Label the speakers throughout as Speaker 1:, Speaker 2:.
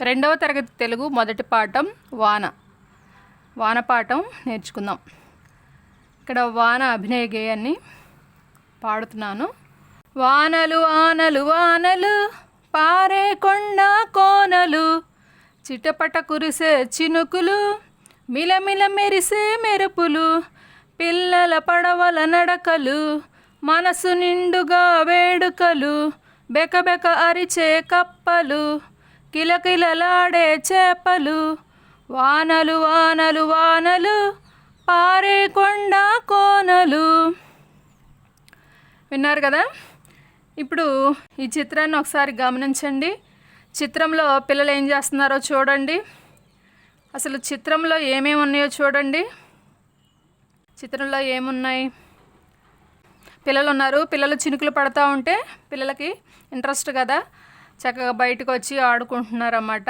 Speaker 1: రెండవ తరగతి తెలుగు మొదటి పాఠం వాన పాఠం నేర్చుకుందాం. ఇక్కడ వాన అభినయ గేయాన్ని పాడుతున్నాను. వానలు ఆనలు వానలు పారే కొండ కోనలు, చిటపట కురిసే చినుకులు, మిలమిల మెరిసే మెరుపులు, పిల్లల పడవల నడకలు, మనసు నిండుగా వేడుకలు, బెకబెక అరిచే కప్పలు, కిలకిలలాడే చేపలు, వానలు వానలు వానలు పారే కొండ కోనలు. విన్నారు కదా? ఇప్పుడు ఈ చిత్రాన్ని ఒకసారి గమనించండి. చిత్రంలో పిల్లలు ఏం చేస్తున్నారో చూడండి. అసలు చిత్రంలో ఏమేమి ఉన్నాయో చూడండి. చిత్రంలో ఏమున్నాయి? పిల్లలు ఉన్నారు. పిల్లలు చినుకులు పడతా ఉంటే పిల్లలకి ఇంట్రెస్ట్ కదా, చక్కగా బయటకు వచ్చి ఆడుకుంటున్నారు అన్నమాట.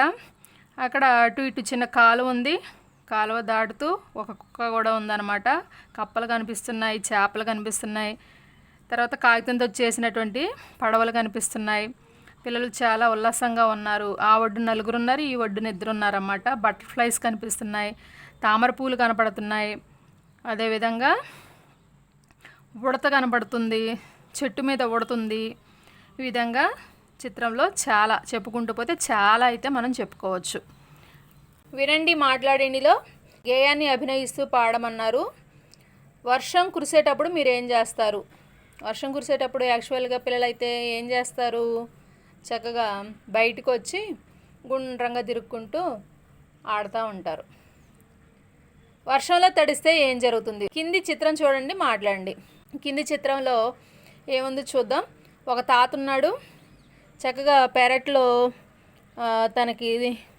Speaker 1: అక్కడ అటు ఇటు చిన్న కాలువ ఉంది. కాలువ దాటుతూ ఒక కుక్క కూడా ఉందన్నమాట. కప్పలు కనిపిస్తున్నాయి, చేపలు కనిపిస్తున్నాయి, తర్వాత కాగితంతో చేసినటువంటి పడవలు కనిపిస్తున్నాయి. పిల్లలు చాలా ఉల్లాసంగా ఉన్నారు. ఆ ఒడ్డు నలుగురు ఉన్నారు, ఈ ఒడ్డున ఇద్దరు ఉన్నారన్నమాట. బటర్ఫ్లైస్ కనిపిస్తున్నాయి, తామర పూలు కనపడుతున్నాయి, అదేవిధంగా ఉడత కనపడుతుంది, చెట్టు మీద ఉడుతుంది. ఈ విధంగా చిత్రంలో చాలా చెప్పుకుంటూ పోతే చాలా అయితే మనం చెప్పుకోవచ్చు. వినండి మాట్లాడేనిలో గేయాన్ని అభినయిస్తూ పాడమన్నారు. వర్షం కురిసేటప్పుడు మీరు ఏం చేస్తారు? వర్షం కురిసేటప్పుడు యాక్చువల్గా పిల్లలైతే ఏం చేస్తారు? చక్కగా బయటకు వచ్చి గుండ్రంగా తిరుక్కుంటూ ఆడుతూ ఉంటారు. వర్షంలో తడిస్తే ఏం జరుగుతుంది? కింది చిత్రం చూడండి, మాట్లాడండి. కింది చిత్రంలో ఏముంది చూద్దాం. ఒక తాత ఉన్నాడు, చక్కగా పెరట్లో తనకి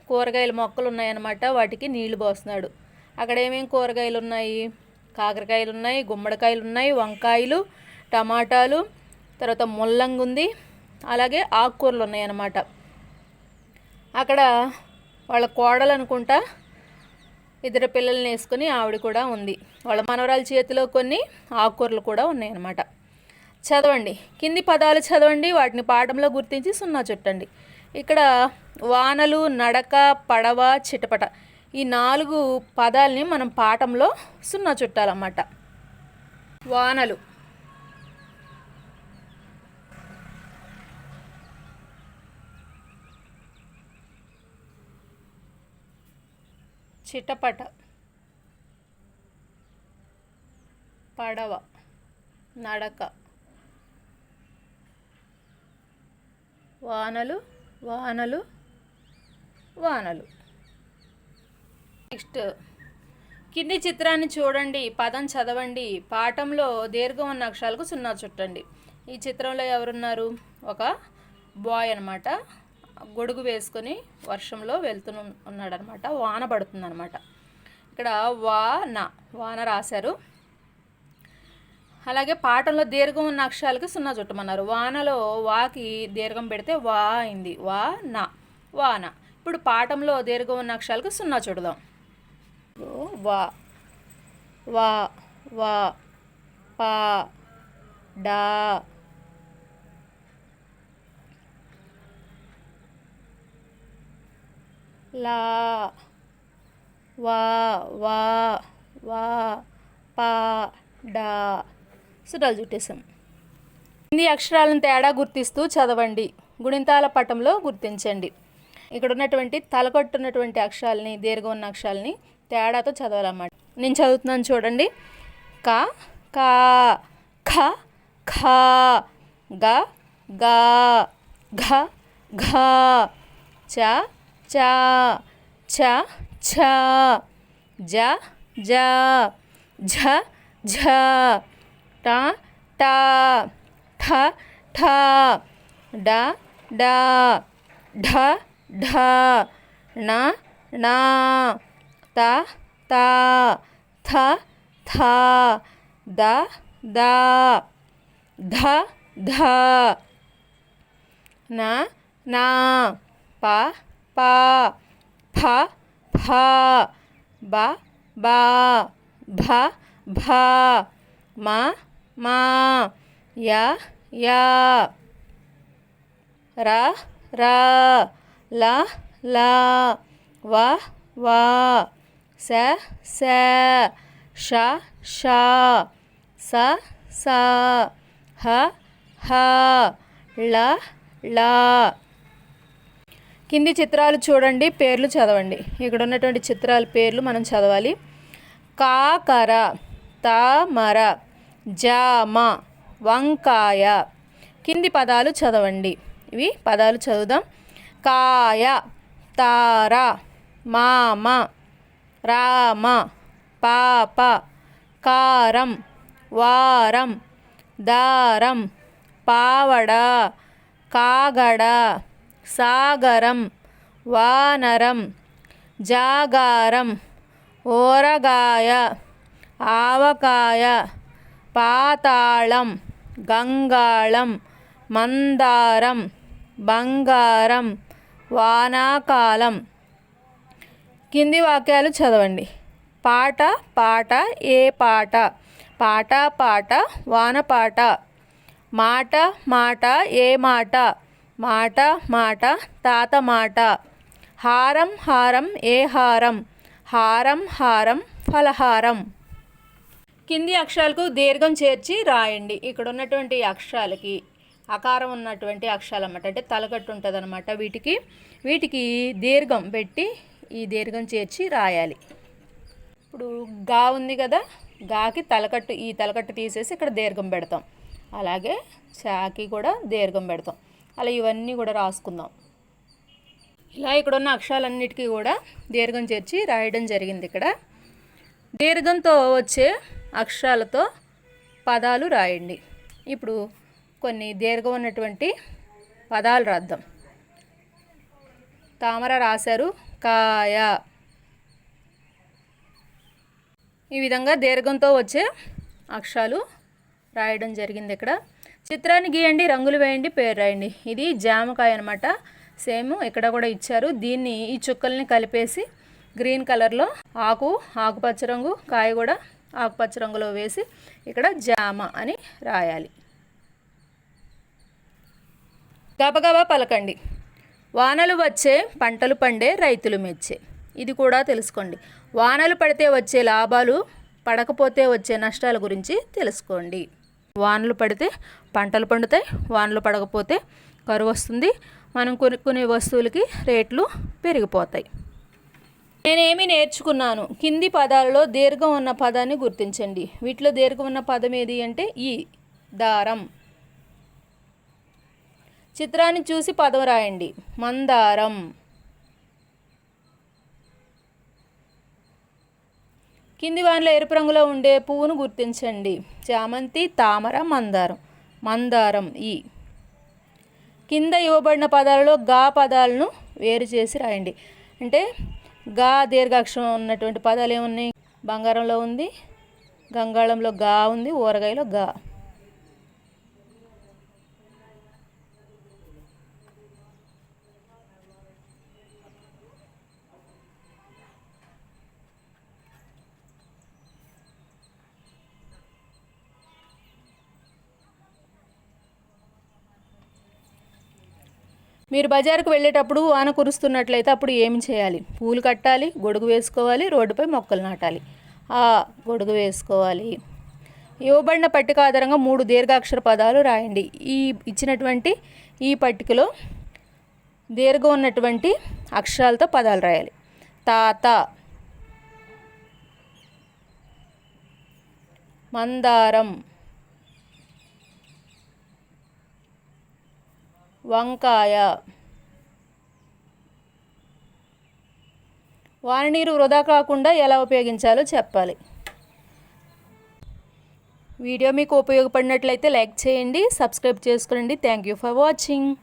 Speaker 1: కూరగాయల మొక్కలు ఉన్నాయన్నమాట. వాటికి నీళ్లు పోస్తున్నాడు. అక్కడ ఏమేమి కూరగాయలు ఉన్నాయి? కాకరకాయలు ఉన్నాయి, గుమ్మడికాయలు ఉన్నాయి, వంకాయలు, టమాటాలు, తర్వాత ముల్లంగి ఉంది, అలాగే ఆకుకూరలు ఉన్నాయన్నమాట. అక్కడ వాళ్ళ కోడలు అనుకుంటా ఇద్దరు పిల్లల్ని వేసుకొని ఆవిడ కూడా ఉంది. వాళ్ళ మనవరాల చేతిలో కొన్ని ఆకుకూరలు కూడా ఉన్నాయన్నమాట. చదవండి, కింది పదాలు చదవండి, వాటిని పాఠంలో గుర్తించి 0 చుట్టండి. ఇక్కడ వానలు, నడక, పడవ, చిటపట ఈ 4 పదాలని మనం పాఠంలో 0 చుట్టాలన్నమాట. వానలు, చిటపట, పడవ, నడక, వానలు వానలు వానలు. నెక్స్ట్, కింది చిత్రాన్ని చూడండి, పదం చదవండి, పాఠంలో దీర్ఘం ఉన్న అక్షరాలకు 0 చుట్టండి. ఈ చిత్రంలో ఎవరున్నారు? ఒక బాయ్ అనమాట. గొడుగు వేసుకొని వర్షంలో వెళ్తూ ఉన్నాడనమాట. వాన పడుతుందన్నమాట. ఇక్కడ వాన రాశారు. అలాగే పాఠంలో దీర్ఘం ఉన్న అక్షరాలకి 0 చుట్టమన్నారు. వానలో వాకి దీర్ఘం పెడితే వా అయింది, వాన. ఇప్పుడు పాఠంలో దీర్ఘం ఉన్న అక్షరాలకు 0 చుడదాం. వా వా వా పా డా లా వా వా వా పా డా. సుడాలు చుట్టేసాం. హిందీ అక్షరాలను తేడా గుర్తిస్తూ చదవండి. గుణింతాల పటంలో గుర్తించండి. ఇక్కడ ఉన్నటువంటి తలకొట్టున్నటువంటి అక్షరాలని, దీర్ఘం ఉన్న అక్షరాలని తేడాతో చదవాలన్నమాట. నేను చదువుతున్నాను చూడండి. క కా, ఖ ఖా, గ గా, ఘ ఘా, చ చా, ఛ ఛ, జ జా, ఝ ఝ, ట టా, ఠ ఠ, డ డా, ఢ ఢ, ణ ణా, త తా, థ థా, ద దా, ధ ధ, న నా, ప పా, ఫ ఫా, బ బా, భ భా, మా మా, యా యా, రా రా, లా లా వా వా స స ష ష స స హ హ ళ ళ. కింది చిత్రాలు చూడండి, పేర్లు చదవండి. ఇక్కడ ఉన్నటువంటి చిత్రాల పేర్లు మనం చదవాలి. కాకర, తామర, జామ, వంకాయ. కింది పదాలు చదవండి. ఇవి పదాలు చదువుదాం. కాయ, తార, మామ, రామ, పాప, కారం, వారం, దారం, పావడ, కాగడ, సాగరం, వానరం, జాగారం, ఓరగాయ, ఆవకాయ, పాతాళం, గంగాళం, మందారం, బంగారం, వానాకాలం. కింది వాక్యాలు చదవండి. పాట పాట ఏ పాట, పాట పాట వానపాట. మాట మాట ఏ మాట, మాట మాట తాత మాట. హారం హారం ఏ హారం, హారం హారం ఫలహారం. కింది అక్షరాలకు దీర్ఘం చేర్చి రాయండి. ఇక్కడ ఉన్నటువంటి అక్షరాలకి ఆకారం ఉన్నటువంటి అక్షరాలు అన్నమాట, అంటే తలకట్టు ఉంటుంది అనమాట. వీటికి దీర్ఘం పెట్టి ఈ దీర్ఘం చేర్చి రాయాలి. ఇప్పుడు గా ఉంది కదా, గాకి తలకట్టు, ఈ తలకట్టు తీసేసి ఇక్కడ దీర్ఘం పెడతాం. అలాగే చాకి కూడా దీర్ఘం పెడతాం. అలా ఇవన్నీ కూడా రాసుకుందాం. ఇలా ఇక్కడ ఉన్న అక్షరాలన్నిటికీ కూడా దీర్ఘం చేర్చి రాయడం జరిగింది. ఇక్కడ దీర్ఘంతో వచ్చే అక్షరాలతో పదాలు రాయండి. ఇప్పుడు కొన్ని దీర్ఘం ఉన్నటువంటి పదాలు రాద్దాం. తామర రాశారు, కాయ. ఈ విధంగా దీర్ఘంతో వచ్చే అక్షరాలు రాయడం జరిగింది. ఇక్కడ చిత్రాన్ని గీయండి, రంగులు వేయండి, పేరు రాయండి. ఇది జామకాయ అనమాట. సేమ్ ఇక్కడ కూడా ఇచ్చారు. దీన్ని ఈ చుక్కల్ని కలిపేసి గ్రీన్ కలర్లో ఆకుపచ్చ రంగు, కాయ కూడా ఆకుపచ్చ రంగులో వేసి ఇక్కడ జామ అని రాయాలి. గబగబా పలకండి. వానలు వచ్చే, పంటలు పండే, రైతులు మెచ్చే. ఇది కూడా తెలుసుకోండి. వానలు పడితే వచ్చే లాభాలు, పడకపోతే వచ్చే నష్టాల గురించి తెలుసుకోండి. వానలు పడితే పంటలు పండుతాయి, వానలు పడకపోతే కరువు వస్తుంది, మనం కొనుక్కునే వస్తువులకి రేట్లు పెరిగిపోతాయి. నేనేమి నేర్చుకున్నాను? కింది పదాలలో దీర్ఘం ఉన్న పదాన్ని గుర్తించండి. వీటిలో దీర్ఘం ఉన్న పదం ఏది అంటే ఈ దారం. చిత్రాన్ని చూసి పదం రాయండి. మందారం. కింది వానలో ఎరుపు రంగులో ఉండే పువ్వును గుర్తించండి. చామంతి, తామర, మందారం. మందారం ఈ. కింద ఇవ్వబడిన పదాలలో గా పదాలను వేరు చేసి రాయండి. అంటే గా దీర్ఘాక్షరం ఉన్నటువంటి పదాలు ఏమున్నాయి? బంగారంలో ఉంది, గంగాళంలో గా ఉంది, ఊరగాయలో గా. మీరు బజారుకు వెళ్ళేటప్పుడు వాన కురుస్తున్నట్లయితే అప్పుడు ఏమి చేయాలి? పూలు కట్టాలి, గొడుగు వేసుకోవాలి, రోడ్డుపై మొక్కలు నాటాలి. గొడుగు వేసుకోవాలి. ఇవ్వబడిన పట్టిక ఆధారంగా 3 దీర్ఘాక్షర పదాలు రాయండి. ఈ ఇచ్చినటువంటి ఈ పట్టికలో దీర్ఘం ఉన్నటువంటి అక్షరాలతో పదాలు రాయాలి. తాత, మందారం, వంకాయ. వాన నీరు వృధా కాకుండా ఎలా ఉపయోగించాలో చెప్పాలి. వీడియో మీకు ఉపయోగపడినట్లయితే లైక్ చేయండి, సబ్స్క్రైబ్ చేసుకోండి. Thank you for watching.